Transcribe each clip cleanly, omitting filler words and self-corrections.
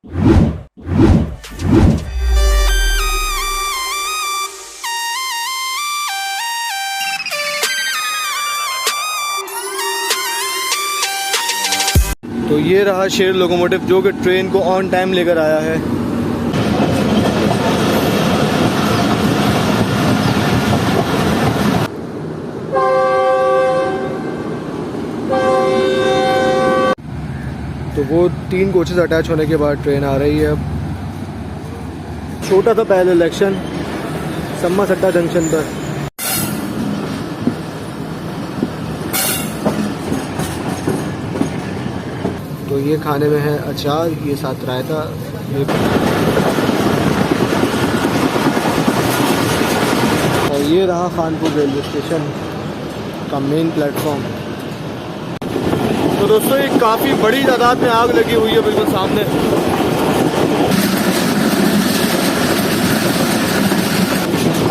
तो ये रहा शेर लोकोमोटिव जो कि ट्रेन को ऑन टाइम लेकर आया है। तो वो 3 कोचेस अटैच होने के बाद ट्रेन आ रही है। अब छोटा सा पहले इलेक्शन सम्मा सट्टा जंक्शन पर। तो ये खाने में है अचार, ये साथ रायता। और ये रहा खानपुर रेलवे स्टेशन का मेन प्लेटफॉर्म। तो दोस्तों ये काफ़ी बड़ी तादाद में आग लगी हुई है बिल्कुल सामने।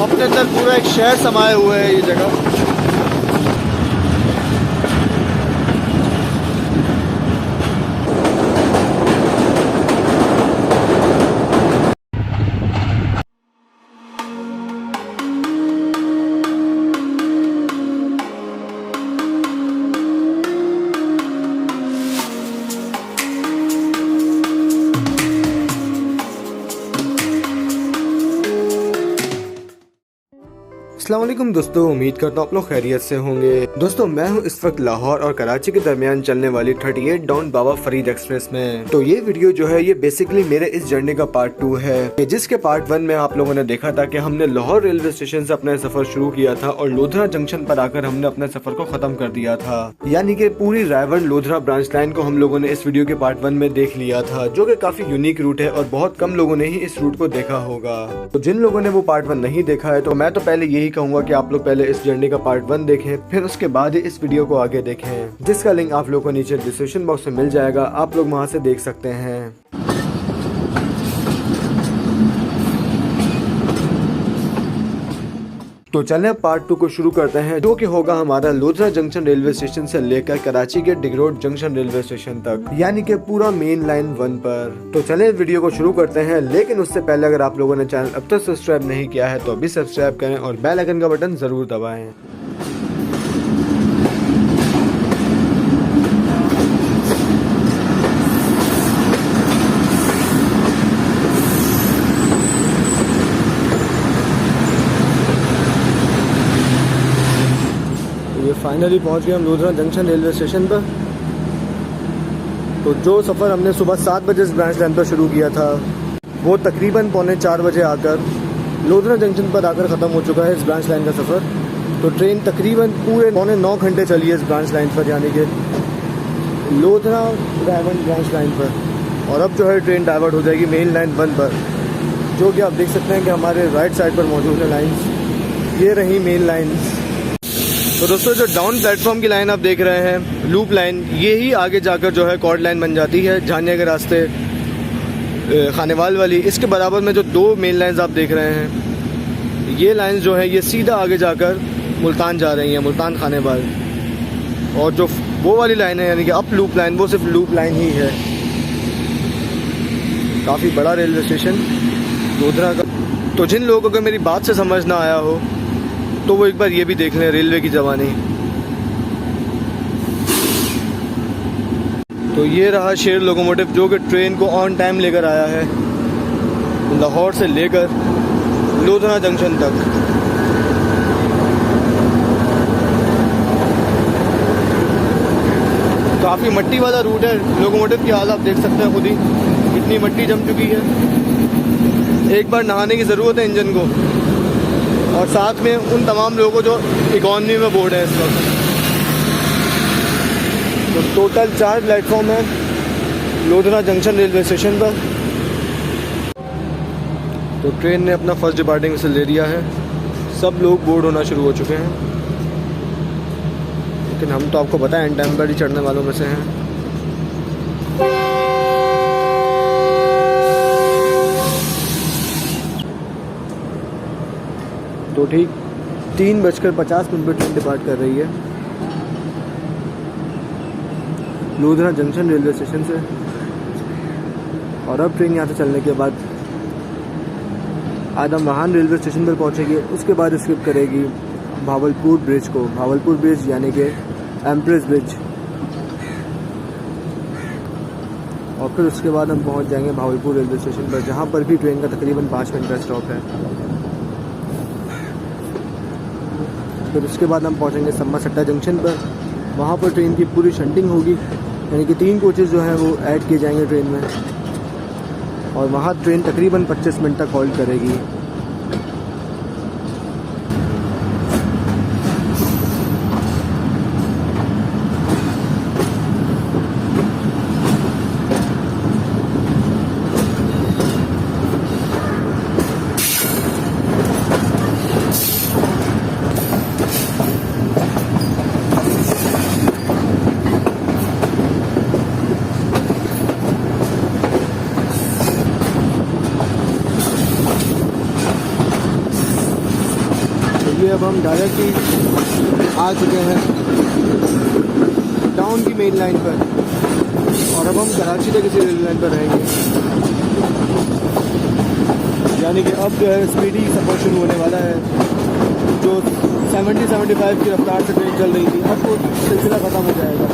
अपने अंदर पूरा एक शहर समाये हुए है ये जगह। अस्सलाम वालेकुम दोस्तों, उम्मीद करता हूँ आप लोग खैरियत से होंगे। दोस्तों मैं हूँ इस वक्त लाहौर और कराची के दरमियान चलने वाली 38 डाउन बाबा फरीद एक्सप्रेस में। तो ये वीडियो जो है ये बेसिकली मेरे इस जर्नी का पार्ट 2 है, जिसके पार्ट 1 में आप लोगों ने देखा था कि हमने लाहौर रेलवे स्टेशन से अपना सफर शुरू किया था और लोधरा जंक्शन पर आकर हमने अपने सफर को खत्म कर दिया था। यानी कि पूरी रायवर लोधरा ब्रांच लाइन को हम लोगों ने इस वीडियो के पार्ट 1 में देख लिया था, जो कि काफी यूनिक रूट है और बहुत कम लोगों ने ही इस रूट को देखा होगा। तो जिन लोगों ने वो पार्ट 1 नहीं देखा है तो मैं तो पहले यही कहूंगा कि आप लोग पहले इस जर्नी का पार्ट 1 देखें, फिर उसके बाद ही इस वीडियो को आगे देखें, जिसका लिंक आप लोगों को नीचे डिस्क्रिप्शन बॉक्स में मिल जाएगा। आप लोग वहां से देख सकते हैं। तो चलें अब पार्ट 2 को शुरू करते हैं, जो कि होगा हमारा लोधरा जंक्शन रेलवे स्टेशन से लेकर कराची के डिगरोड जंक्शन रेलवे स्टेशन तक, यानी कि पूरा मेन लाइन 1 पर। तो चलें वीडियो को शुरू करते हैं, लेकिन उससे पहले अगर आप लोगों ने चैनल अब तक सब्सक्राइब नहीं किया है तो अभी सब्सक्राइब करें और बेल आइकन का बटन जरूर दबाएं। फाइनली पहुंच गए हम लोधरा जंक्शन रेलवे स्टेशन पर। तो जो सफ़र हमने सुबह 7 बजे इस ब्रांच लाइन पर शुरू किया था, वो तकरीबन 3:45 बजे आकर लोधरा जंक्शन पर आकर ख़त्म हो चुका है इस ब्रांच लाइन का सफ़र। तो ट्रेन तकरीबन पूरे 9 घंटे चली है इस ब्रांच लाइन पर, यानी कि लोधरा रायवन ब्रांच लाइन पर। और अब जो है ट्रेन डाइवर्ट हो जाएगी मेन लाइन 1 पर, जो कि आप देख सकते हैं कि हमारे राइट साइड पर मौजूद है लाइन्स। ये रही मेन लाइन्स। तो दोस्तों जो डाउन प्लेटफॉर्म की लाइन आप देख रहे हैं, लूप लाइन, ये ही आगे जाकर जो है कॉर्ड लाइन बन जाती है झानिया के रास्ते खानेवाल वाली। इसके बराबर में जो 2 मेन लाइंस आप देख रहे हैं, ये लाइंस जो है ये सीधा आगे जाकर मुल्तान जा रही हैं, मुल्तान खानेवाल। और जो वो वाली लाइन है यानी कि अप लूप लाइन, वो सिर्फ लूप लाइन ही है। काफ़ी बड़ा रेलवे स्टेशन लोधरा का। तो जिन लोगों को मेरी बात से समझ ना आया हो तो वो एक बार ये भी देख लें रेलवे की ज़बानी। तो ये रहा शेर लोकोमोटिव जो कि ट्रेन को ऑन टाइम लेकर आया है लाहौर से लेकर लोधरा जंक्शन तक। काफ़ी मट्टी वाला रूट है। लोकोमोटिव की हाल आप देख सकते हैं खुद ही, कितनी मट्टी जम चुकी है। एक बार नहाने की ज़रूरत है इंजन को, और साथ में उन तमाम लोगों को जो इकॉनमी में बोर्ड है इस वक्त। तो टोटल 4 प्लेटफॉर्म है लोधरा जंक्शन रेलवे स्टेशन पर। तो ट्रेन ने अपना फर्स्ट डिपार्टिंग से ले लिया है, सब लोग बोर्ड होना शुरू हो चुके हैं, लेकिन हम तो आपको पता है एंड टाइम पर ही चढ़ने वालों में से हैं। तो ठीक 3:50 पर ट्रेन डिपार्ट कर रही है लोधरा जंक्शन रेलवे स्टेशन से। और अब ट्रेन यहाँ से चलने के बाद आदमवाहान रेलवे स्टेशन पर पहुँचेगी। उसके बाद स्किप करेगी भावलपुर ब्रिज को, भावलपुर ब्रिज यानी कि एम्प्रेस ब्रिज। और फिर उसके बाद हम पहुंच जाएंगे भावलपुर रेलवे स्टेशन पर, जहां पर भी ट्रेन का तकरीबन 5 मिनट का स्टॉप है। फिर उसके बाद हम पहुंचेंगे सम्मा-सट्टा जंक्शन पर। वहां पर ट्रेन की पूरी शंटिंग होगी, यानी कि 3 कोचेज़ जो हैं वो ऐड किए जाएंगे ट्रेन में। और वहां ट्रेन तकरीबन 25 मिनट तक होल्ड करेगी। अब हम डायरेक्टली आ चुके हैं टाउन की मेन लाइन पर, और अब हम कराची तक इसी रेलवे लाइन पर रहेंगे। यानी कि अब जो है स्पीडी सफ़र शुरू होने वाला है। जो 70-75 की रफ्तार से ट्रेन चल रही थी, अब वो सिलसिला ख़त्म हो जाएगा।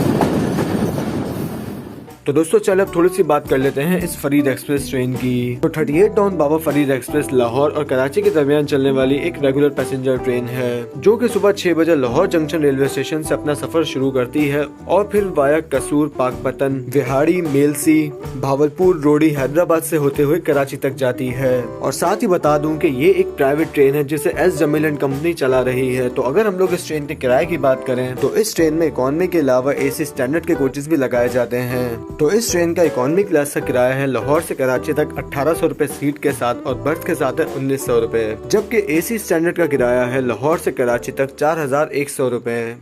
तो दोस्तों चल अब थोड़ी सी बात कर लेते हैं इस फरीद एक्सप्रेस ट्रेन की। तो 38 टाउन बाबा फरीद एक्सप्रेस लाहौर और कराची के दरमियान चलने वाली एक रेगुलर पैसेंजर ट्रेन है, जो कि सुबह 6 बजे लाहौर जंक्शन रेलवे स्टेशन से अपना सफर शुरू करती है और फिर वाया कसूर, पाकपतन, विहाड़ी, मेलसी, भावलपुर, रोडी, हैदराबाद से होते हुए कराची तक जाती है। और साथ ही बता दूं कि ये एक प्राइवेट ट्रेन है जिसे एस जमील एंड कंपनी चला रही है। तो अगर हम लोग इस ट्रेन के किराए की बात करें तो इस ट्रेन में इकोनॉमी के अलावा AC स्टैंडर्ड के कोचेस भी लगाए जाते हैं। तो इस ट्रेन का इकोनॉमी क्लास का किराया है लाहौर से कराची तक 1800 रुपए सीट के साथ और बर्थ के साथ है 1900 रुपए, जबकि AC स्टैंडर्ड का किराया है लाहौर से कराची तक 4100 रुपए।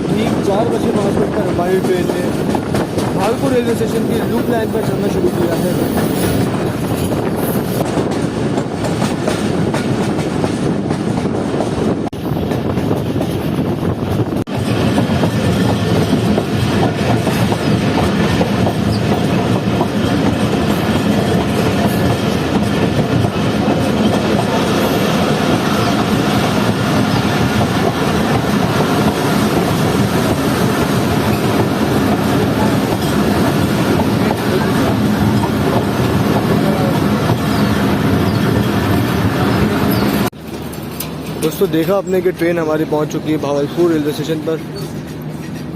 ठीक 4:05 पर हमारी ट्रेन ने भावलपुर रेलवे स्टेशन की लूप लाइन पर चलना शुरू किया है। दोस्तों देखा आपने कि ट्रेन हमारी पहुंच चुकी है भावलपुर रेलवे स्टेशन पर,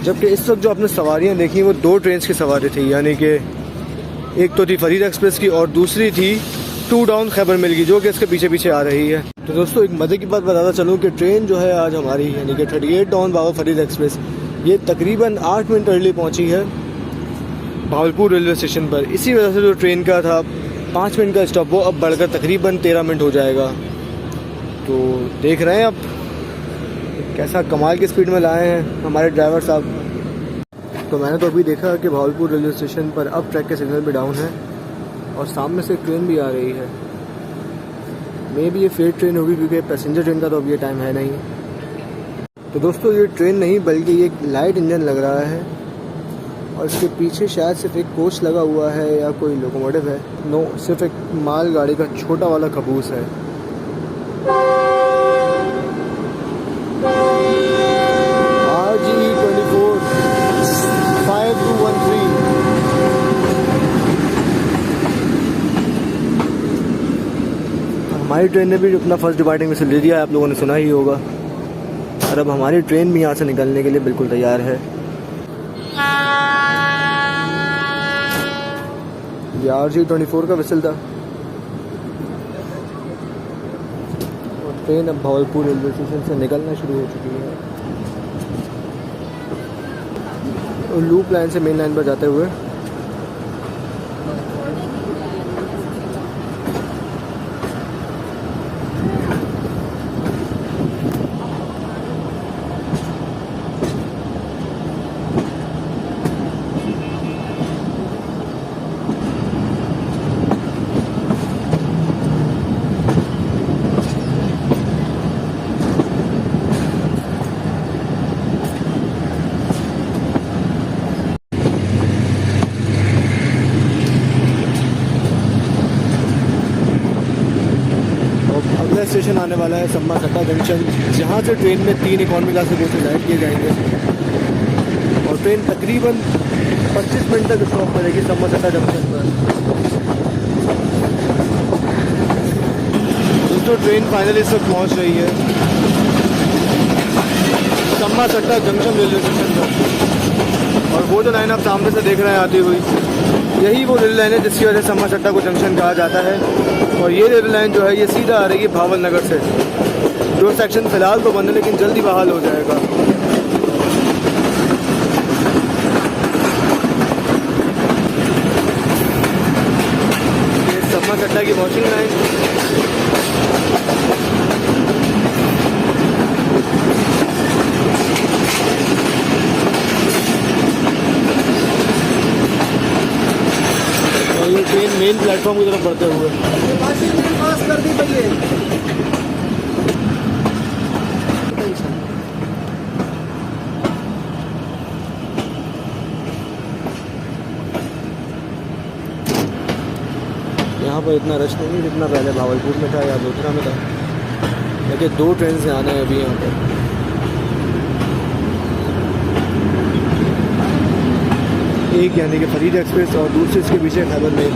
जबकि इस वक्त जो आपने सवारियां देखी वो 2 ट्रेन की सवारी थी, यानी कि एक तो थी फरीद एक्सप्रेस की और दूसरी थी 2 डाउन खैबर मिल की, जो कि इसके पीछे पीछे आ रही है। तो दोस्तों एक मज़े की बात बताता चलूँ कि ट्रेन जो है आज हमारी यानी कि 38 डाउन बाबा फरीद एक्सप्रेस ये तकरीबन 8 मिनट अर्ली पहुँची है भावलपुर रेलवे स्टेशन पर। इसी वजह से जो ट्रेन का था 5 मिनट का स्टॉप वो अब बढ़कर तकरीबन 13 मिनट हो जाएगा। तो देख रहे हैं आप कैसा कमाल की स्पीड में लाए हैं हमारे ड्राइवर साहब। तो मैंने तो अभी देखा कि भावलपुर रेलवे स्टेशन पर अब ट्रैक के सिग्नल भी डाउन है और सामने से ट्रेन भी आ रही है। मे भी ये फेयर ट्रेन होगी क्योंकि पैसेंजर ट्रेन का तो अब ये टाइम है नहीं। तो दोस्तों ये ट्रेन नहीं बल्कि ये लाइट इंजन लग रहा है और इसके पीछे शायद सिर्फ एक कोच लगा हुआ है या कोई लोकोमोटिव है। नो, सिर्फ एक माल गाड़ी का छोटा वाला खबूस है। हमारी ट्रेन ने भी अपना फर्स्ट डिपार्टिंग विसल दे दिया है, आप लोगों ने सुना ही होगा। और अब हमारी ट्रेन भी यहाँ से निकलने के लिए बिल्कुल तैयार है। ये RG24 का विसल था और ट्रेन अब भावलपुर रेलवे स्टेशन से निकलना शुरू हो चुकी है और लूप लाइन से मेन लाइन पर जाते हुए स्टेशन आने वाला है सम्मा सट्टा जंक्शन, जहाँ से ट्रेन में 3 इकॉनमी क्लास के कोचेज ऐड किए जाएंगे और ट्रेन तकरीबन 25 मिनट तक स्टॉप करेगी सम्मा सट्टा जंक्शन पर। दोस्तों ट्रेन फाइनली इस वक्त पहुँच रही है सम्मा सट्टा जंक्शन रेलवे स्टेशन पर और वो जो लाइन आप सामने से देख रहे हैं आती हुई, यही वो रेल लाइन है जिसकी वजह से सम्मा सट्टा को जंक्शन कहा जाता है। और ये रेल लाइन जो है ये सीधा आ रही है भावल नगर से, जो सेक्शन फिलहाल तो बंद है लेकिन जल्दी बहाल हो जाएगा। ये सम्मा सट्टा की वॉशिंग लाइन और ये ट्रेन मेन प्लेटफॉर्म की तरफ बढ़ते हुए कर दी पहले। यहाँ पर इतना रश नहीं जितना पहले भावलपुर में था या लोधरा में था, लेकिन 2 ट्रेन से आने हैं अभी यहाँ पर। एक यानी कि फरीद एक्सप्रेस और दूसरी इसके पीछे खैबर मेल।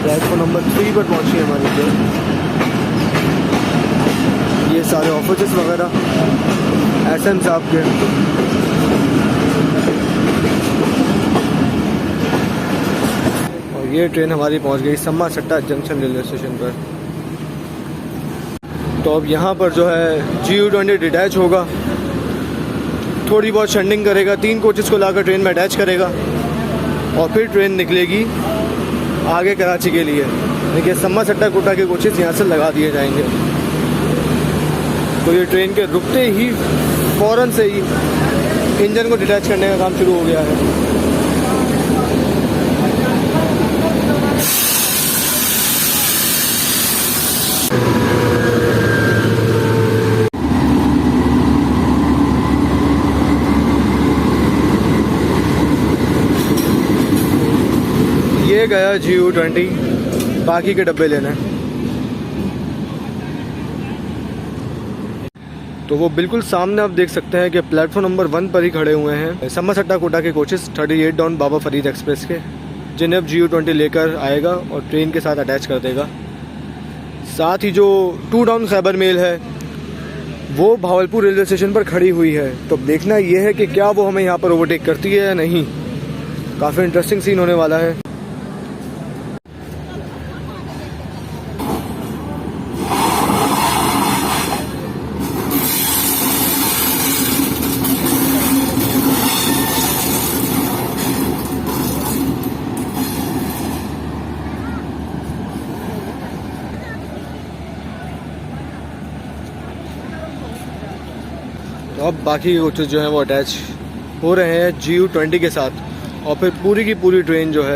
प्लेटफॉर्म नंबर 3 पर पहुंची है हमारी ट्रेन। ये सारे ऑफिस वगैरह SM साहब के। और ये ट्रेन हमारी पहुंच गई सम्मा सट्टा जंक्शन रेलवे स्टेशन पर। तो अब यहाँ पर जो है GU20 डिटैच होगा, थोड़ी बहुत शंडिंग करेगा, 3 कोचेस को लाकर ट्रेन में अटैच करेगा और फिर ट्रेन निकलेगी आगे कराची के लिए। देखिए सम्मा सट्टा कोटा के कोचेस यहाँ से लगा दिए जाएंगे। तो ये ट्रेन के रुकते ही फ़ौरन से ही इंजन को डिटैच करने का काम शुरू हो गया है। ये गया GU20, बाकी के डब्बे लेने। तो वो बिल्कुल सामने आप देख सकते हैं कि प्लेटफॉर्म नंबर 1 पर ही खड़े हुए हैं सम्मा सट्टा कोटा के कोचेस 38 डाउन बाबा फरीद एक्सप्रेस के, जिन्हें अब GU20 लेकर आएगा और ट्रेन के साथ अटैच कर देगा। साथ ही जो 2 डाउन खैबर मेल है वो भावलपुर रेलवे स्टेशन पर खड़ी हुई है। तो देखना ये है कि क्या वो हमें यहाँ पर ओवरटेक करती है या नहीं। काफ़ी इंटरेस्टिंग सीन होने वाला है। तो अब बाकी के कोचेस जो हैं वो अटैच हो रहे हैं GU20 के साथ और फिर पूरी की पूरी ट्रेन जो है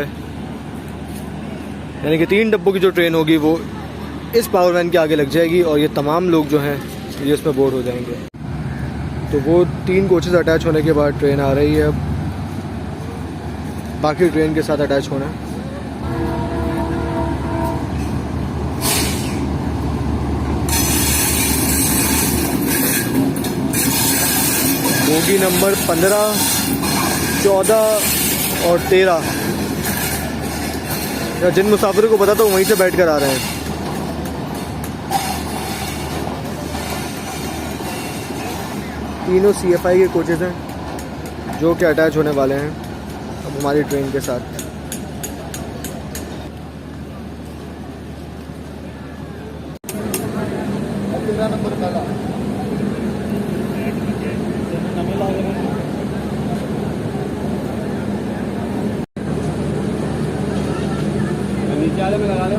यानी कि 3 डब्बों की जो ट्रेन होगी वो इस पावर वैन के आगे लग जाएगी और ये तमाम लोग जो हैं ये उसमें बोर्ड हो जाएंगे। तो वो 3 कोचेस अटैच होने के बाद ट्रेन आ रही है अब बाकी ट्रेन के साथ अटैच होना। बोगी नंबर 15, 14 और 13 या जिन मुसाफिरों को पता तो वहीं से बैठ कर आ रहे हैं। तीनों CFI के कोचेज़ हैं जो कि अटैच होने वाले हैं अब हमारी ट्रेन के साथ। में लगा लो।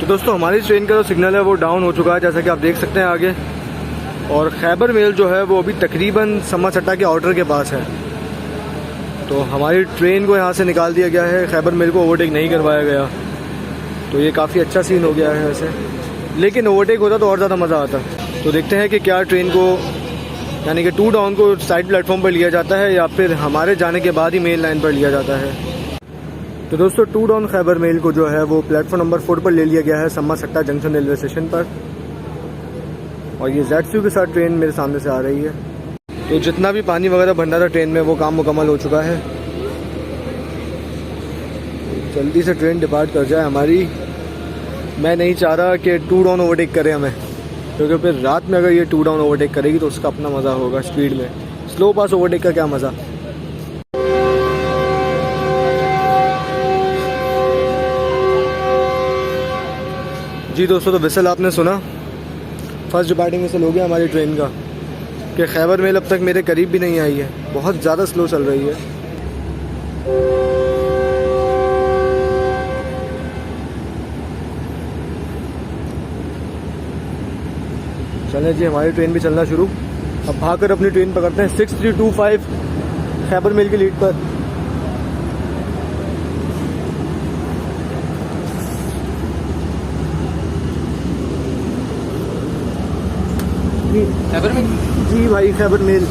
तो दोस्तों हमारी ट्रेन का जो सिग्नल है वो डाउन हो चुका है, जैसा कि आप देख सकते हैं आगे। और खैबर मेल जो है वो अभी तकरीबन सम्मा सट्टा के आउटर के पास है। तो हमारी ट्रेन को यहाँ से निकाल दिया गया है, खैबर मेल को ओवरटेक नहीं करवाया गया। तो ये काफ़ी अच्छा सीन हो गया है वैसे, लेकिन ओवरटेक होता तो और ज़्यादा मज़ा आता। तो देखते हैं कि क्या ट्रेन को यानी कि 2 डाउन को साइड प्लेटफॉर्म पर लिया जाता है या फिर हमारे जाने के बाद ही मेन लाइन पर लिया जाता है। तो दोस्तों 2 डाउन खैबर मेल को जो है वो प्लेटफॉर्म नंबर 4 पर ले लिया गया है सम्मा सट्टा जंक्शन रेलवे स्टेशन पर। और ये ZCU के साथ ट्रेन मेरे सामने से आ रही है। तो जितना भी पानी वगैरह भरना था ट्रेन में वो काम मुकम्मल हो चुका है। जल्दी से ट्रेन डिपार्ट कर जाए हमारी। मैं नहीं चाह रहा कि 2 डाउन ओवरटेक करे हमें, क्योंकि फिर रात में अगर ये 2 डाउन ओवरटेक करेगी तो उसका अपना मज़ा होगा स्पीड में। स्लो पास ओवरटेक का क्या मज़ा। जी दोस्तों, तो विसल आपने सुना, फर्स्ट डिपार्टिंग विसल हो गया हमारी ट्रेन का कि खैबर मेल अब तक मेरे करीब भी नहीं आई है, बहुत ज़्यादा स्लो चल रही है। चलें जी, हमारी ट्रेन भी चलना शुरू। अब भागकर अपनी ट्रेन पकड़ते हैं 6325 खैबर मेल की लीड पर। खैबर में जी भाई, खैबर मेल।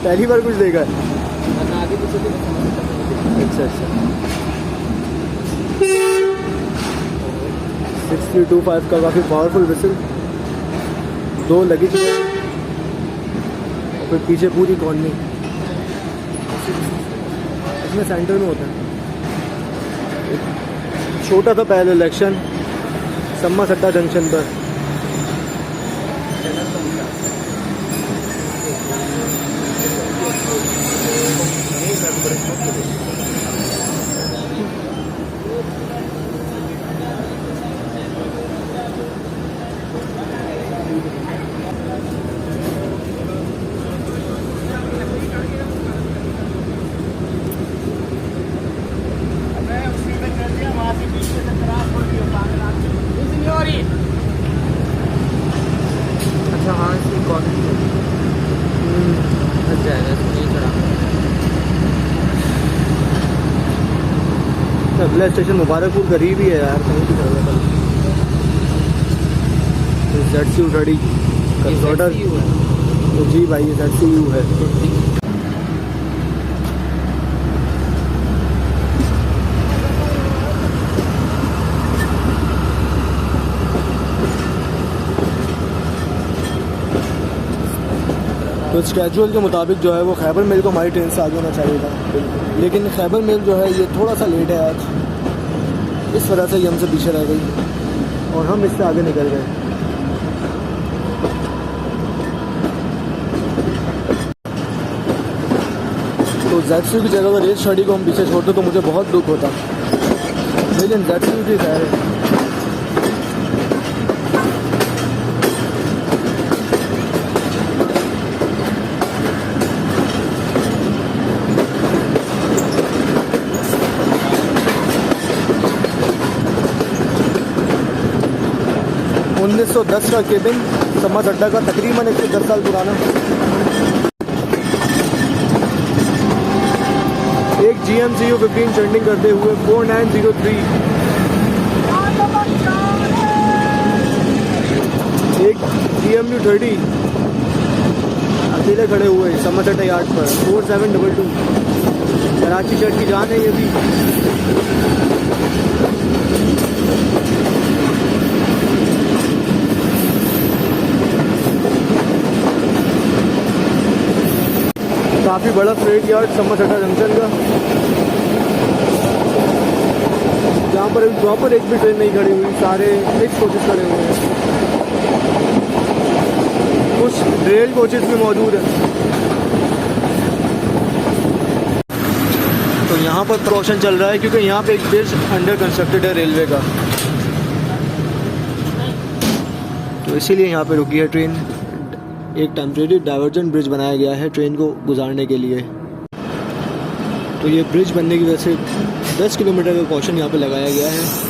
पहली बार कुछ देखा है। अच्छा अच्छा। 6325 का काफ़ी पावरफुल विसल। 2 लगेज और फिर पीछे पूरी कॉलोनी, इसमें सेंटर में होता है। छोटा था पहले इलेक्शन सम्मा सट्टा जंक्शन पर। अच्छा हाँ, इसकी क्वालिटी लग जाएगा इसमें थोड़ा। अगला स्टेशन मुबारकपुर करीब ही है यार, कहीं भी चल रहा है। ZCU रेडी कंसोर्टर। तो जी भाई, ये ZCU है। तो स्केड्यूल के मुताबिक जो है वो खैबर मेल को हमारी ट्रेन से आगे होना चाहिए था, लेकिन खैबर मेल जो है ये थोड़ा सा लेट है आज। इस वजह से ये हमसे पीछे रह गई और हम इससे आगे निकल गए। तो ZCU की जगह अगर रेस स्टडी को हम पीछे छोड़ते तो मुझे बहुत दुख होता, लेकिन ZCU की खैर है। 1910 का केबिन, समत अड्डा का तकरीबन 110 साल पुराना। एक GMCU 15 चर्निंग करते हुए 4903। एक GMU 30 अकेले खड़े हुए समत अड्डा यार्ड पर 4722। कराची शहर की जान है ये भी। काफ़ी बड़ा फ्रेट यार्ड समत अड्डा जंक्शन का, जहाँ पर प्रॉपर एक भी ट्रेन नहीं खड़ी हुई, सारे मिक्स कोचेस खड़े हुए हैं। कुछ रेल कोचेस भी मौजूद हैं। तो यहाँ पर प्रोडक्शन चल रहा है क्योंकि यहाँ पे एक ब्रिज अंडर कंस्ट्रक्टेड है रेलवे का, तो इसीलिए यहाँ पे रुकी है ट्रेन। एक टेम्परेरी डाइवर्जन ब्रिज बनाया गया है ट्रेन को गुजारने के लिए। तो ये ब्रिज बनने की वजह से 10 किलोमीटर का कॉशन यहाँ पे लगाया गया है।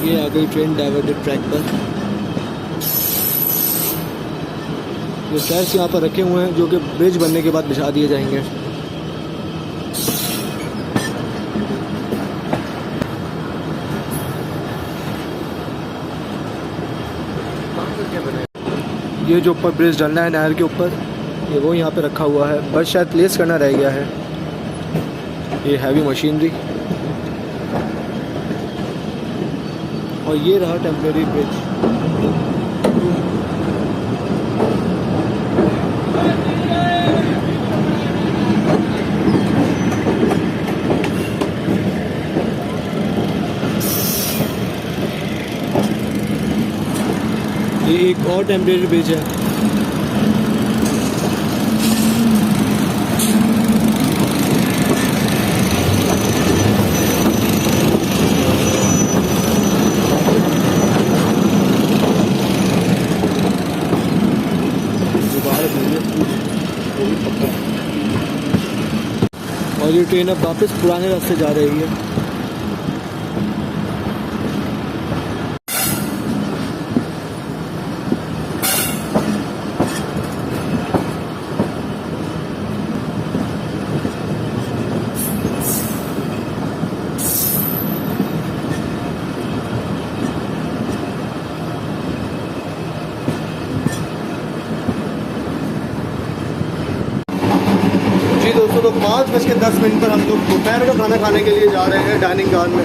ये आ गई ट्रेन डाइवर्टेड ट्रैक पर। ये ट्रैक्स यहाँ पर रखे हुए हैं जो कि ब्रिज बनने के बाद बिछा दिए जाएंगे। ये जो ऊपर ब्रिज डलना है नहर के ऊपर, ये वो यहाँ पे रखा हुआ है, बस शायद प्लेस करना रह गया है। ये हैवी मशीनरी, और ये रहा टेम्परेरी ब्रिज। ये एक और टेम्परेरी ब्रिज है। और ये ट्रेन अब वापस पुराने रास्ते जा रही है। दोस्तों, तो 5:10 पर हम लोग दोपहर का खाना खाने के लिए जा रहे हैं डाइनिंग कार में।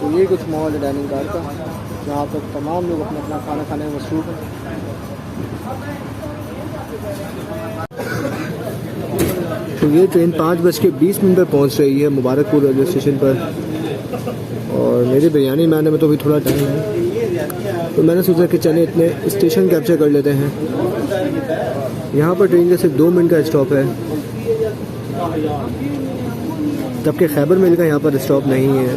तो ये कुछ माहौल है डाइनिंग कार का, जहाँ पर तमाम लोग अपना अपना खाना खाने में मसरूफ़ हैं। तो ये ट्रेन 5:20 पर पहुँच रही है मुबारकपुर रेलवे स्टेशन पर। और मेरी बिरयानी मैंने में तो अभी थोड़ा टाइम है, तो मैंने सोचा कि चले इतने स्टेशन कैप्चर कर लेते हैं। यहाँ पर ट्रेन का सिर्फ 2 मिनट का स्टॉप है, जबकि खैबर मिल का यहाँ पर स्टॉप नहीं है।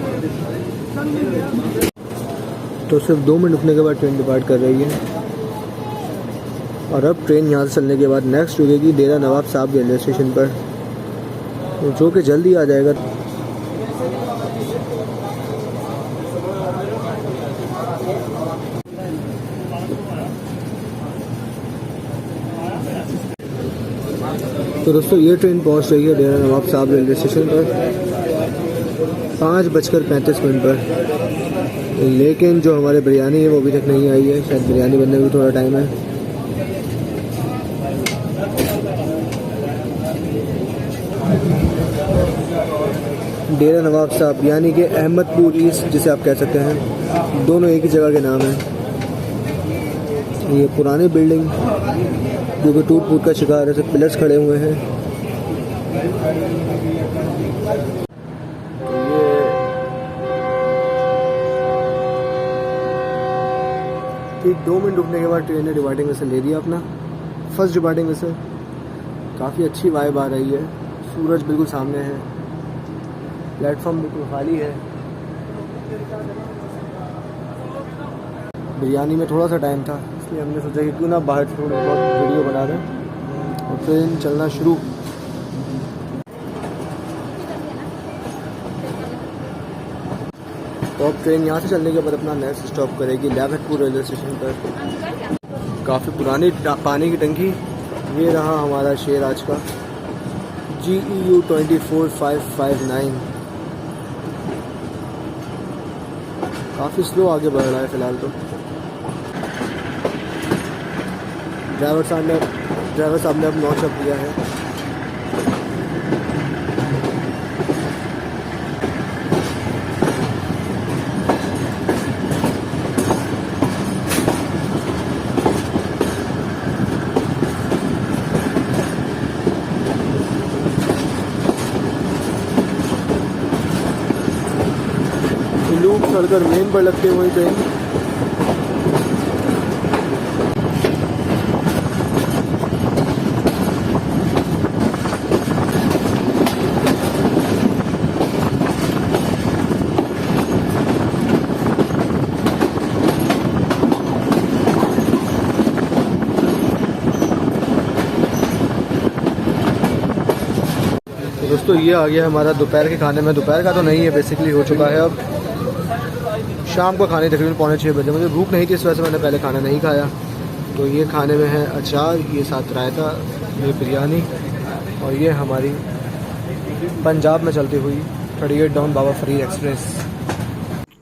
तो सिर्फ 2 मिनट रुकने के बाद ट्रेन डिपार्ट कर रही है। और अब ट्रेन यहाँ से चलने के बाद नेक्स्ट रुकेगी डेरा नवाब साहब रेलवे स्टेशन पर, जो कि जल्दी आ जाएगा। तो दोस्तों, ये ट्रेन पहुंच रही है डेरा नवाब साहब रेलवे स्टेशन पर 5:35 पर। लेकिन जो हमारे बिरयानी है वो अभी तक नहीं आई है, शायद बिरयानी बनने में भी थोड़ा टाइम है। डेरा नवाब साहब यानी कि अहमदपुर ईस्ट जिसे आप कह सकते हैं, दोनों एक ही जगह के नाम हैं। ये पुरानी बिल्डिंग जो कि टूट फूट का शिकार है, सब पिलर्स खड़े हुए हैं। तो ये ठीक 2 मिनट रुकने के बाद ट्रेन ने डिपार्टिंग वैसे ले लिया अपना फर्स्ट डिपार्टिंग वैसे। काफ़ी अच्छी वाइब आ रही है, सूरज बिल्कुल सामने है, प्लेटफॉर्म बिल्कुल खाली है। बिरयानी में थोड़ा सा टाइम था, इसलिए हमने सोचा कि क्यों ना बाहर से थोड़ी बहुत वीडियो बना दें और ट्रेन चलना शुरू। तो अब ट्रेन यहाँ से चलने के बाद अपना नेक्स्ट स्टॉप करेगी लियाकतपुर रेलवे स्टेशन पर। काफ़ी पुरानी पानी की टंकी। ये रहा हमारा शेर आज का GEU 24559। काफ़ी स्लो आगे बढ़ रहा है फ़िलहाल तो। ड्राइवर साहब ने अब नॉच अप किया है। लूप चढ़कर मेन पर लगते हुए ट्रेन तो दोस्तों ये आ गया हमारा दोपहर के खाने में। दोपहर का तो नहीं है, बेसिकली हो चुका है अब शाम को खाने तकरीबन 5:45 बजे। मुझे भूख नहीं थी, इस वजह से मैंने पहले खाना नहीं खाया। तो ये खाने में है अचार, ये साथ रायता, ये बिरयानी और ये हमारी पंजाब में चलती हुई 38 डाउन बाबा फरीद एक्सप्रेस।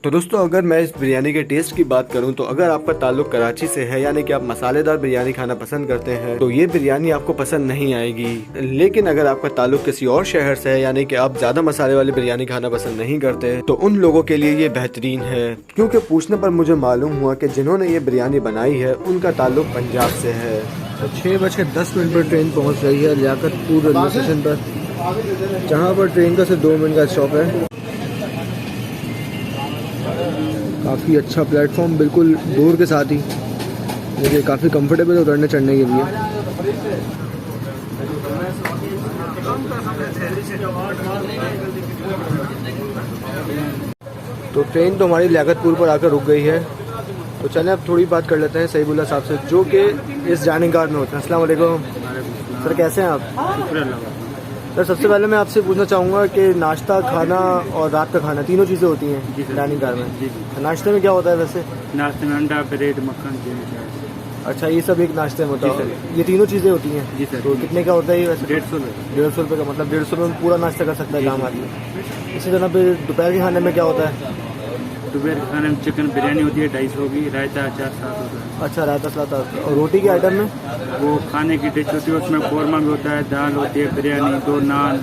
तो दोस्तों अगर मैं इस बिरयानी के टेस्ट की बात करूं तो अगर आपका ताल्लुक कराची से है, यानी कि आप मसालेदार बिरयानी खाना पसंद करते हैं, तो ये बिरयानी आपको पसंद नहीं आएगी। लेकिन अगर आपका ताल्लुक किसी और शहर से है, यानी कि आप ज्यादा मसाले वाली बिरयानी खाना पसंद नहीं करते, तो उन लोगों के लिए ये बेहतरीन है। क्योंकि पूछने पर मुझे मालूम हुआ कि जिन्होंने ये बिरयानी बनाई है उनका ताल्लुक पंजाब से है। तो 6:10 पर ट्रेन पहुँच रही है लियाकतपुर रेलवे स्टेशन पर, जहाँ पर ट्रेन का सिर्फ 2 मिनट का स्टॉप है। काफ़ी अच्छा प्लेटफॉर्म बिल्कुल डोर के साथ ही, मुझे काफ़ी कंफर्टेबल उतरने चढ़ने के लिए। तो ट्रेन तो हमारी लियाकतपुर पर आकर रुक गई है। तो चलें अब थोड़ी बात कर लेते हैं सईबुल्ला साहब से, जो कि इस जानिंग गार्ड में होते हैं। अस्सलाम वालेकुम सर, कैसे हैं आप? सर सबसे पहले मैं आपसे पूछना चाहूँगा कि नाश्ता, खाना और रात का खाना तीनों चीज़ें होती हैं डाइनिंग कार में। जी नाश्ते में क्या होता है वैसे? नाश्ते में अंडा, ब्रेड, मक्खन, चीनी। अच्छा, ये सब एक नाश्ते में होता है? ये तीनों चीज़ें होती हैं? जी सर। तो कितने का होता है ये वैसे? 150 रुपये। 150 रुपये का, मतलब 150 रुपये में पूरा नाश्ता कर सकता है काम आदमी। इसी तरह फिर दोपहर के खाने में क्या होता है? दोपहर के खाने में चिकन बिरयानी होती है 250 की, रायता, अचार साथ होता है। अच्छा, रायता सलाता। और रोटी के आइटम में? वो खाने की डिश होती है, उसमें कौरमा भी होता है, दाल होती है, बिरयानी, 2 नान,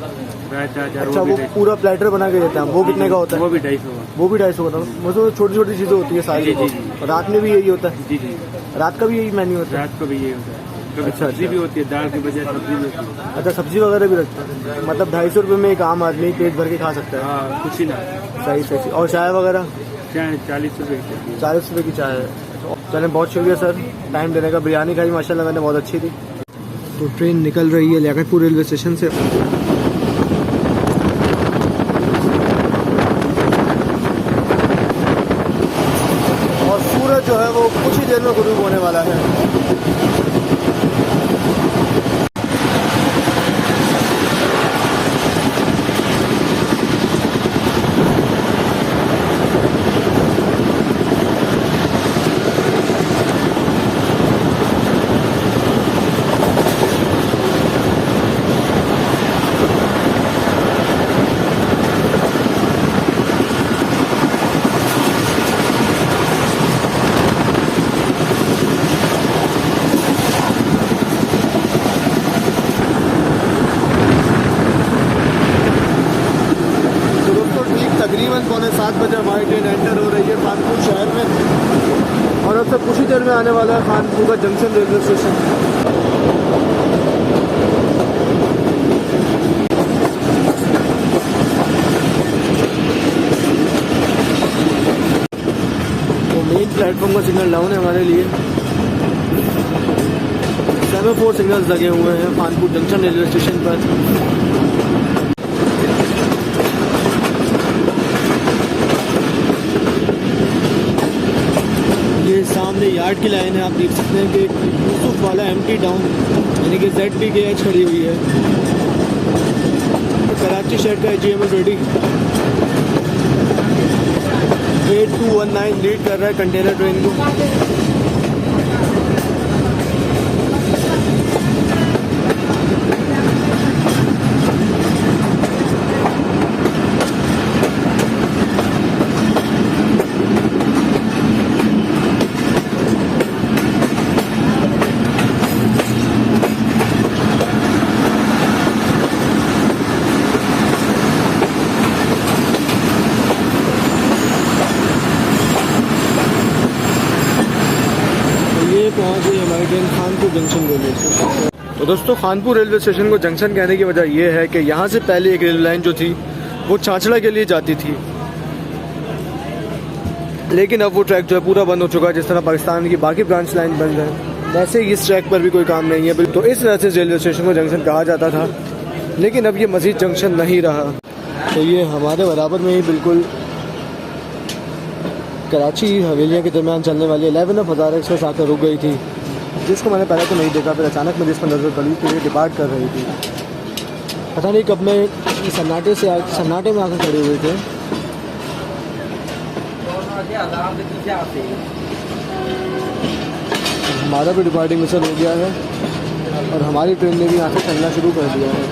रायता, अचार। अच्छा, वो वो भी पूरा प्लेटर बना के देते हैं, वो कितने का होता है? वो भी 250 का। वो भी 250 का। मतलब छोटी छोटी चीज़ें होती है सारी। जी, जी। और रात में भी यही होता है? जी जी, रात का भी यही मेन्यू होता है? रात को भी यही होता है। कभी अच्छा, सब्जी अच्छा। भी होती है, दाल की बजाय सब्जी भी होती है। अच्छा, सब्जी वगैरह भी रखते हैं? मतलब 250 रुपये में एक आम आदमी पेट भर के खा सकता है? हाँ, कुछ ही ना। सही सही। और चाय वगैरह? चाय 40 रुपये की। 40 रुपये की चाय है। चलें, बहुत शुक्रिया सर टाइम देने का। बिरयानी खाई माशाल्लाह मैंने, बहुत अच्छी थी। तो ट्रेन निकल रही है लियाकतपुर रेलवे स्टेशन से। और सूरज जो है वो कुछ ही देर में गुरूब होने वाला है। तकरीबन 6:45 बजे हमारी ट्रेन एंटर हो रही है कानपुर शहर में, और अब तक कुछ ही देर में आने वाला है कानपुर का जंक्शन रेलवे स्टेशन। तो मेन प्लेटफॉर्म का सिग्नल डाउन है हमारे लिए। सेमाफोर सिग्नल्स लगे हुए हैं खानपुर जंक्शन रेलवे स्टेशन पर। ये सामने यार्ड की लाइन है, आप देख सकते हैं कि यूसुफ वाला एम्प्टी डाउन यानी कि ZBKH खड़ी हुई है। तो कराची शहर का GML रेडी 8219 लीड कर रहा है कंटेनर ट्रेन को। पहुंच गई हमारी train Khanpur junction railway station. तो दोस्तों खानपुर रेलवे स्टेशन को जंक्शन कहने की वजह यह है कि यहाँ से पहले एक रेलवे लाइन जो थी वो छाछड़ा के लिए जाती थी, लेकिन अब वो ट्रैक जो है पूरा बंद हो चुका है। जिस तरह पाकिस्तान की बाकी ब्रांच लाइन बंद है, वैसे ही इस ट्रैक पर भी कोई काम नहीं है। तो इस तरह से रेलवे स्टेशन को जंक्शन कहा जाता था, लेकिन अब ये मजीद जंक्शन नहीं रहा। तो ये हमारे बराबर में ही बिल्कुल कराची हवेलियों के दरमियान चलने वाली 11 ऑफ हज़ार एक्सप्रेस आकर रुक गई थी, जिसको मैंने पहले तो नहीं देखा, फिर अचानक मुझे इस पर नज़र पड़ी कि ये डिपार्ट कर रही थी। पता नहीं कब मैं सन्नाटे में आकर खड़े हुए थे। हमारा भी डिपार्टिंग मिसल हो गया है और हमारी ट्रेन ने भी यहाँ से चलना शुरू कर दिया है।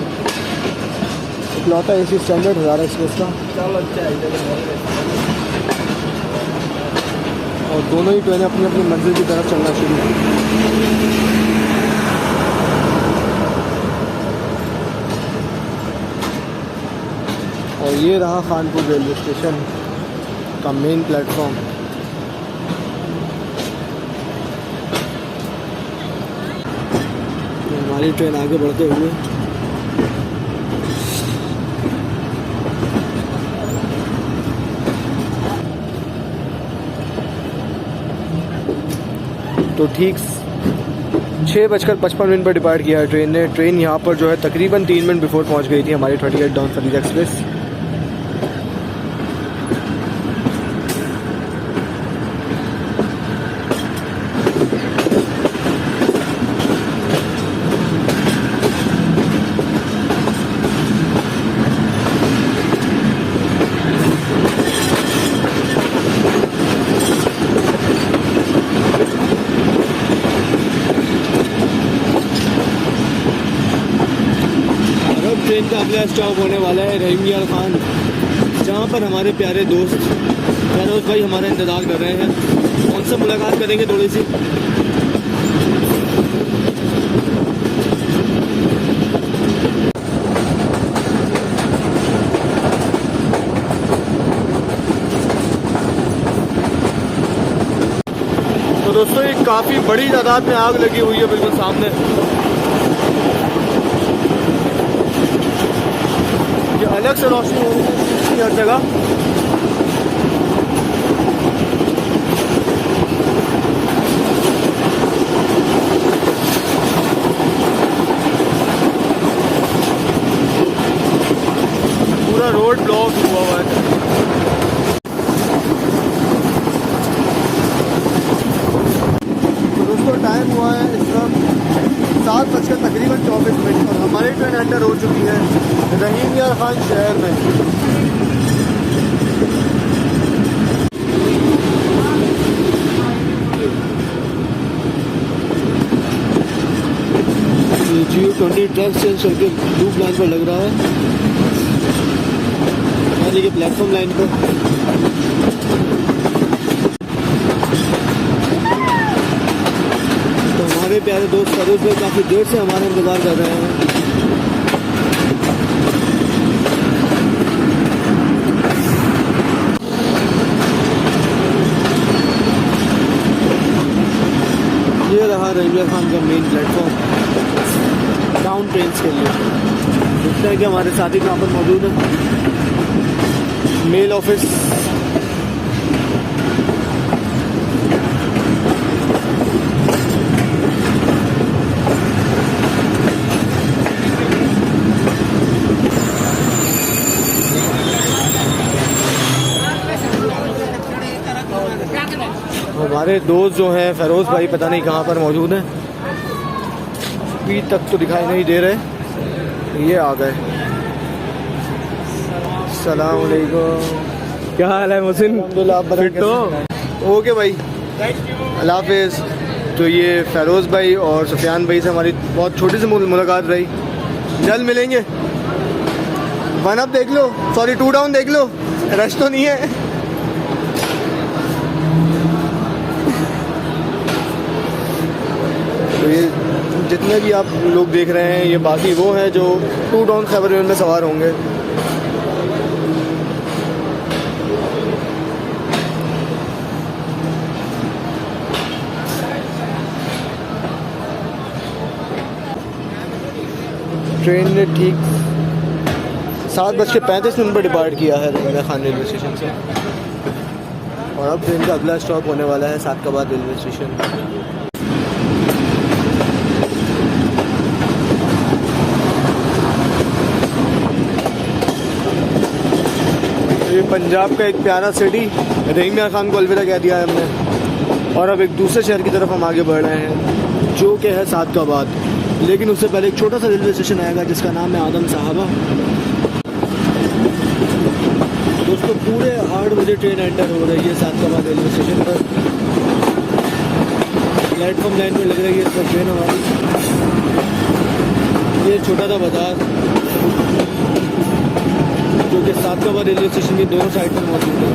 इकलौता AC स्टैंडर्ड हज़ार एक्सप्रेस का, और दोनों ही ट्रेनें अपनी अपनी मंजिल की तरफ चलना शुरू की। और ये रहा खानपुर रेलवे स्टेशन का मेन प्लेटफॉर्म। तो हमारी ट्रेन आगे बढ़ते हुए तो ठीक 6:55 पर डिपार्ट किया है ट्रेन ने। ट्रेन यहाँ पर जो है तकरीबन 3 मिनट बिफोर पहुँच गई थी हमारी 38 डाउन फरीदा एक्सप्रेस। ट्रेन का अगला स्टॉप होने वाला है रहीम यार खान, जहाँ पर हमारे प्यारे दोस्त फैरोज भाई हमारा इंतज़ार कर रहे हैं। उनसे मुलाकात करेंगे थोड़ी सी। तो दोस्तों ये काफ़ी बड़ी तादाद में आग लगी हुई है बिल्कुल सामने। अलग से रोशनी हो रही है हर जगह। पूरा रोड ब्लॉक हुआ हुआ है। तो दोस्तों टाइम हुआ है इस वक्त 7:24 और हमारी ट्रेन एंटर हो चुकी है रहीम यार खान शहर में। G20 ट्रक चेंज करके लूप लाइन पर लग रहा है, यानी कि प्लेटफॉर्म लाइन पर। तो हमारे प्यारे दोस्त फैरोज भाई काफ़ी देर से हमारा इंतज़ार कर रहे हैं। ये रहा रहीम खान का मेन प्लेटफॉर्म डाउन ट्रेन के लिए। देखते हैं कि हमारे साथी कहाँ पर मौजूद है। मेल ऑफिस हमारे दोस्त जो हैं फ़िरोज़ भाई पता नहीं कहाँ पर मौजूद हैं, अभी तक तो दिखाई नहीं दे रहे। ये आ गए। अस्सलाम वालेकुम, क्या हाल है मोहसिन? अल्हम्दुलिल्लाह, आप बताएं फिट हो? कैसे? ओके भाई, अल्लाह हाफिज़। तो ये फ़िरोज़ भाई और सुफियान भाई से हमारी बहुत छोटी सी मुलाकात रही। जल्द मिलेंगे। वन अप देख लो, सॉरी 2 डाउन देख लो, रश तो नहीं है। तो ये जितने भी आप लोग देख रहे हैं ये बाकी वो हैं जो 2 डाउन खैबर में सवार होंगे। ट्रेन ने ठीक 7:35 पर डिपार्ट किया है रहीमा खान रेलवे स्टेशन से, और अब ट्रेन का अगला स्टॉप होने वाला है सादकाबाद रेलवे स्टेशन। ये पंजाब का एक प्यारा सिटी रहीमा खान को अलविदा कह दिया है हमने, और अब एक दूसरे शहर की तरफ हम आगे बढ़ रहे हैं जो कि है सादकाबाद। लेकिन उससे पहले एक छोटा सा रेलवे स्टेशन आएगा जिसका नाम है आदम साहबा। दोस्तों पूरे 8 बजे ट्रेन एंटर हो रही है सादकाबाद रेलवे स्टेशन पर। प्लेटफॉर्म 9 में लग रही है इस पर ट्रेन हमारी। ये छोटा सा बाजार जो कि सादकाबाद रेलवे स्टेशन की दोनों साइड पर मौजूद है।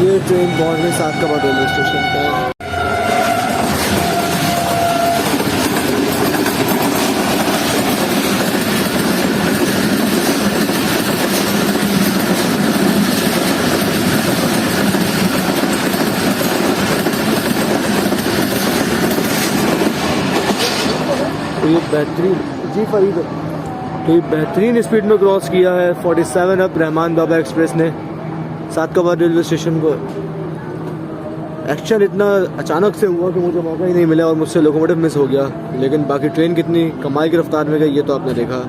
ये ट्रेन पहुंच गई सादकाबाद रेलवे स्टेशन पर। तो ये बेहतरीन, जी फरीद, तो ये बेहतरीन स्पीड में क्रॉस किया है 47 अब रहमान बाबा एक्सप्रेस ने सादकाबाद रेलवे स्टेशन को। एक्शन इतना अचानक से हुआ कि मुझे मौका ही नहीं मिला और मुझसे लोकोमोटिव मिस हो गया, लेकिन बाकी ट्रेन कितनी कमाल की रफ्तार में गई ये तो आपने देखा।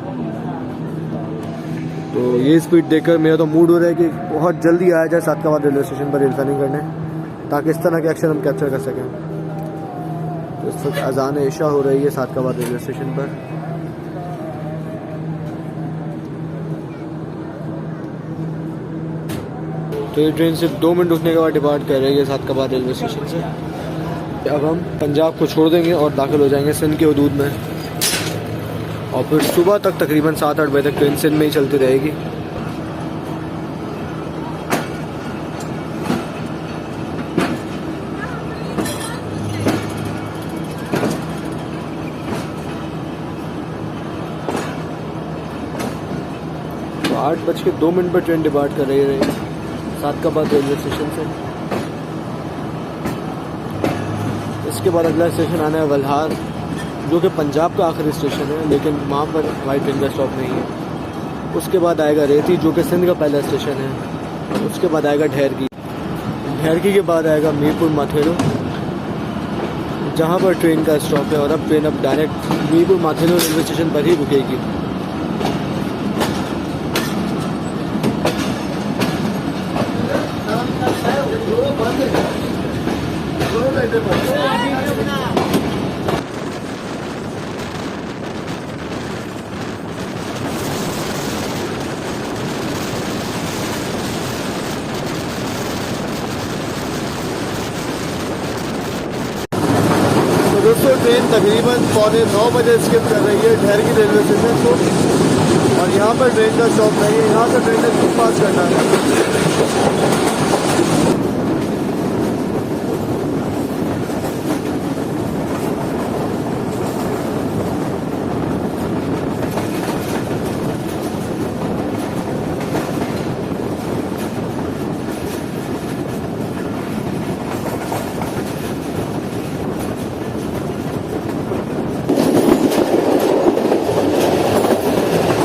तो ये स्पीड देखकर मेरा तो मूड हो रहा है कि बहुत जल्दी आया जाए सादकाबाद रेलवे स्टेशन पर रेल फनिंग करने, ताकि इस तरह के एक्शन हम कैप्चर कर सकें। तो इस वक्त अजान इशा हो रही है सादकाबाद रेलवे स्टेशन पर। तो ये ट्रेन सिर्फ 2 मिनट रुकने के बाद डिपार्ट कर रही है सादकाबाद रेलवे स्टेशन से। अब हम पंजाब को छोड़ देंगे और दाखिल हो जाएंगे सिंध के हदूद में, और फिर सुबह तक तकरीबन 7-8 बजे तक ट्रेन सिंध में ही चलती रहेगी। तो 8:02 पर ट्रेन डिपार्ट कर रही है सादकाबाद रेलवे स्टेशन से। इसके बाद अगला स्टेशन आना है वल्हार, जो कि पंजाब का आखिरी स्टेशन है, लेकिन वहाँ पर हमारी ट्रेन का स्टॉप नहीं है। उसके बाद आएगा रेती, जो कि सिंध का पहला स्टेशन है। उसके बाद आएगा ढेरकी, ढेरकी के बाद आएगा मीरपुर माथेरो, जहाँ पर ट्रेन का स्टॉप है। और अब ट्रेन अब डायरेक्ट मीरपुर माथेरो रेलवे स्टेशन पर ही रुकेगी। दोस्तों ट्रेन तकरीबन 8:45 बजे स्किप कर रही है ढेरकी रेलवे स्टेशन को, और यहाँ पर ट्रेन का स्टॉप नहीं है। यहाँ से ट्रेन को पास करना है।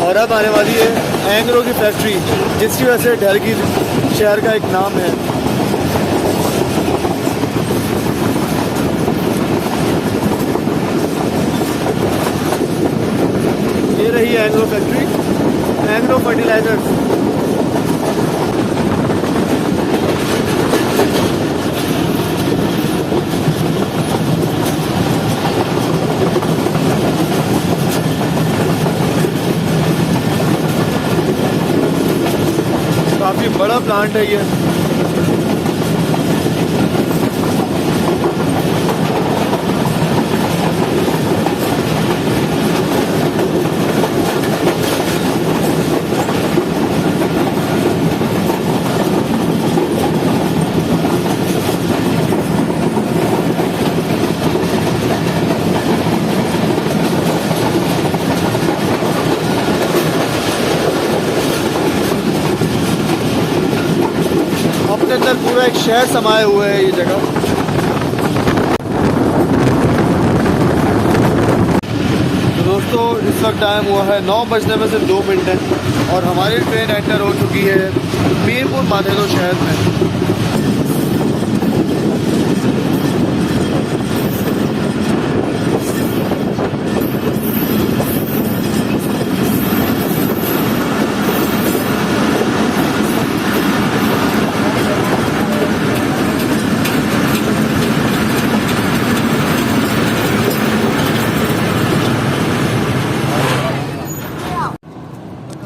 और अब आने वाली है एंग्रो की फैक्ट्री, जिसकी वजह से डेल्ही शहर का एक नाम है। ये रही है एंग्रो फैक्ट्री, एंग्रो फर्टिलाइजर्स। काफी बड़ा प्लांट है ये। अपने अंदर पूरा एक शहर समाये हुए है ये जगह। तो दोस्तों इस वक्त टाइम हुआ है 9 बजने में सिर्फ 2 मिनट है और हमारी ट्रेन एंटर हो चुकी है मीरपुर माधेरो शहर में।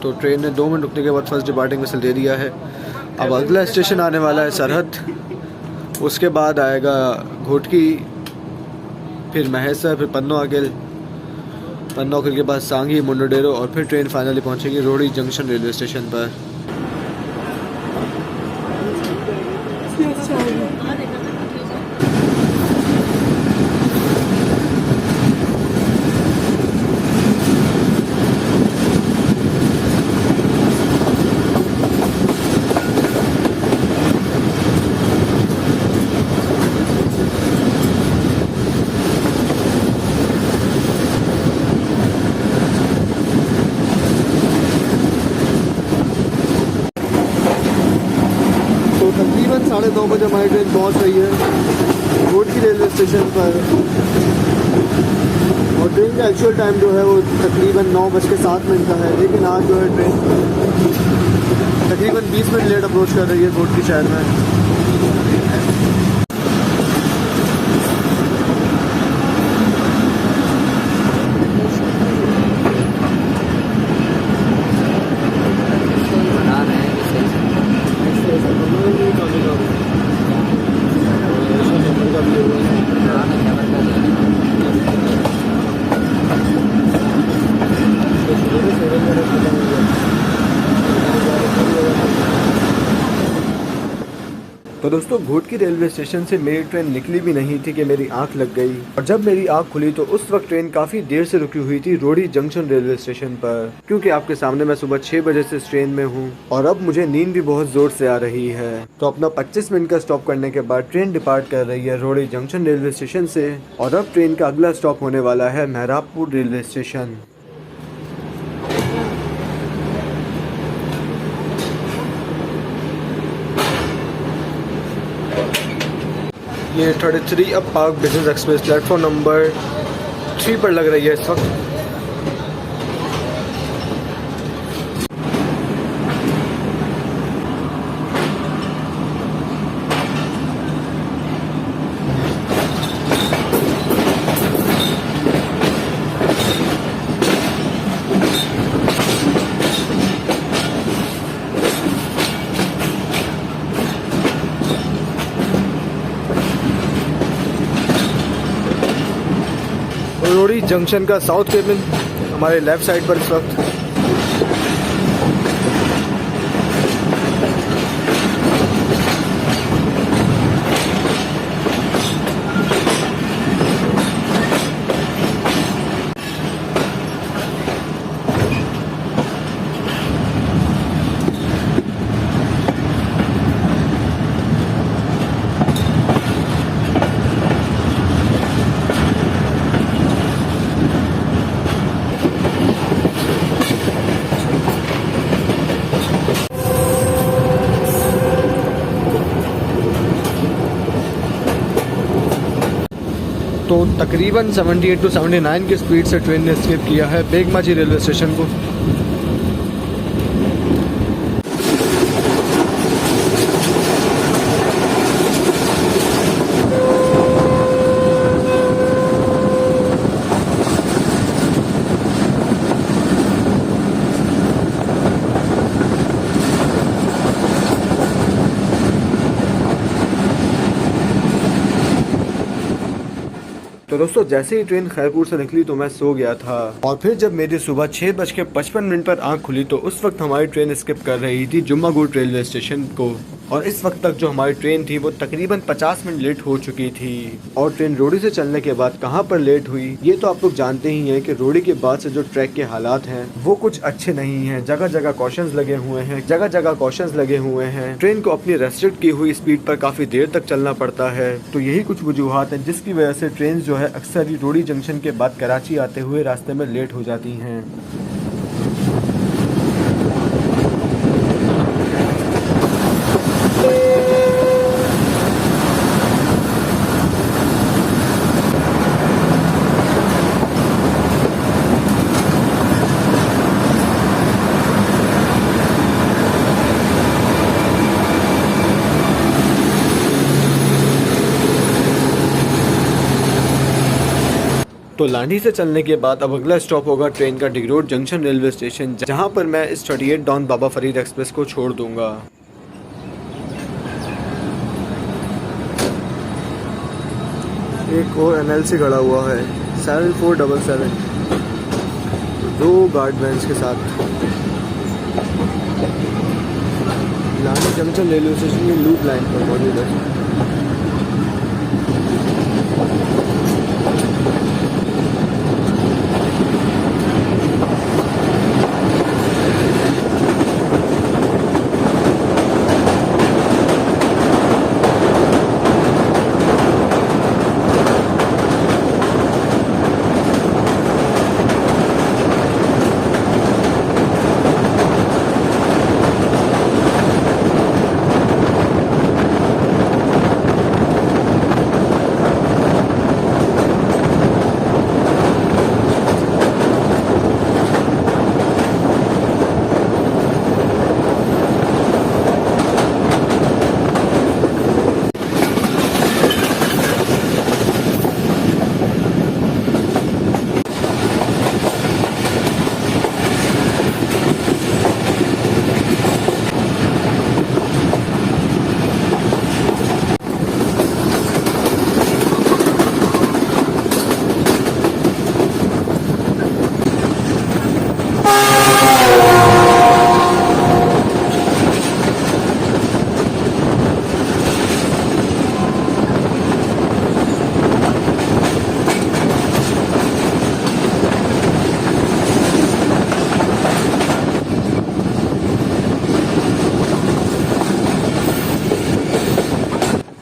तो ट्रेन ने 2 मिनट रुकने के बाद फर्स्ट डिपार्टिंग विसल दे दिया है। अब अगला स्टेशन आने वाला है सरहद, उसके बाद आएगा घोटकी, फिर महेसर, फिर पन्नोआकिल, पन्नोआकिल के बाद सांगी, मुंडोडेरो और फिर ट्रेन फाइनली पहुंचेगी रोहड़ी जंक्शन रेलवे स्टेशन पर। तकरीबन 9:30 बजे हमारी ट्रेन पहुंच रही है घोटकी रेलवे स्टेशन पर और ट्रेन का एक्चुअल टाइम जो है वो तकरीबन 9:07 का है, लेकिन आज जो है ट्रेन तकरीबन 20 मिनट लेट अप्रोच कर रही है घोटकी शहर में। तो दोस्तों घोटकी रेलवे स्टेशन से मेरी ट्रेन निकली भी नहीं थी कि मेरी आंख लग गई, और जब मेरी आंख खुली तो उस वक्त ट्रेन काफी देर से रुकी हुई थी रोहड़ी जंक्शन रेलवे स्टेशन पर, क्योंकि आपके सामने मैं सुबह 6 बजे से इस ट्रेन में हूँ और अब मुझे नींद भी बहुत जोर से आ रही है। तो अपना 25 मिनट का स्टॉप करने के बाद ट्रेन डिपार्ट कर रही है रोहड़ी जंक्शन रेलवे स्टेशन से और अब ट्रेन का अगला स्टॉप होने वाला है मेहराबपुर रेलवे स्टेशन। ये 33 अब park business express platform number 3 पर लग रही है इस वक्त। रोहड़ी जंक्शन का साउथ केबिन हमारे लेफ्ट साइड पर इस वक्त। तो तकरीबन 78 to 79 की स्पीड से ट्रेन ने एस्केप किया है बेगमाजी रेलवे स्टेशन को। तो दोस्तों जैसे ही ट्रेन खैरपुर से निकली तो मैं सो गया था और फिर जब मेरी सुबह 6:55 पर आंख खुली तो उस वक्त हमारी ट्रेन स्किप कर रही थी जुम्मागुट रेलवे स्टेशन को और इस वक्त तक जो हमारी ट्रेन थी वो तकरीबन 50 मिनट लेट हो चुकी थी। और ट्रेन रोडी से चलने के बाद कहां पर लेट हुई ये तो आप लोग जानते ही हैं कि रोडी के बाद से जो ट्रैक के हालात हैं वो कुछ अच्छे नहीं हैं। जगह जगह कॉशंस लगे हुए हैं, ट्रेन को अपनी रेस्ट्रिक्ट की हुई स्पीड पर काफी देर तक चलना पड़ता है। तो यही कुछ वजूहात हैं जिसकी वजह से ट्रेन जो है अक्सर ही रोडी जंक्शन के बाद कराची आते हुए रास्ते में लेट हो जाती हैं। तो लांडी से चलने के बाद अब अगला स्टॉप होगा ट्रेन का डिगरोड जंक्शन रेलवे स्टेशन, जहां पर मैं इस 38 डॉन बाबा फरीद एक्सप्रेस को छोड़ दूंगा। एक और NLC खड़ा हुआ है 7477 2 गार्ड वैन्स के साथ। लांडी जंक्शन रेलवे स्टेशन की लूप लाइन पर मौजूद है।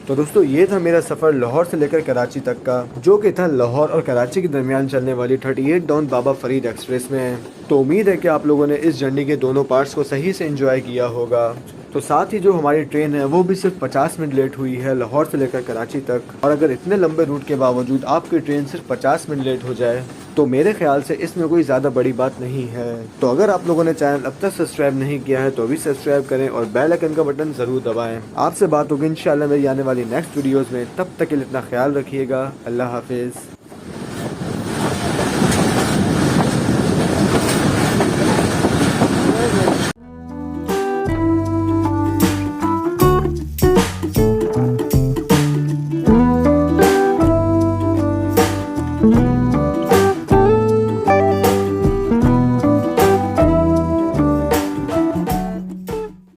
तो दोस्तों ये था मेरा सफ़र लाहौर से लेकर कराची तक का, जो कि था लाहौर और कराची के दरमियान चलने वाली 38 डॉन बाबा फरीद एक्सप्रेस में। तो उम्मीद है कि आप लोगों ने इस जर्नी के दोनों पार्ट्स को सही से एंजॉय किया होगा। तो साथ ही जो हमारी ट्रेन है वो भी सिर्फ 50 मिनट लेट हुई है लाहौर से लेकर कराची तक। और अगर इतने लंबे रूट के बावजूद आपकी ट्रेन सिर्फ 50 मिनट लेट हो जाए तो मेरे ख्याल से इसमें कोई ज़्यादा बड़ी बात नहीं है। तो अगर आप लोगों ने चैनल अब तक सब्सक्राइब नहीं किया है तो अभी सब्सक्राइब करें और बेल आइकन का बटन ज़रूर दबाएं। आपसे बात होगी इंशाल्लाह मेरी आने वाली नेक्स्ट वीडियोज़ में। तब तक के लिए इतना ख्याल रखिएगा। अल्लाह हाफिज़।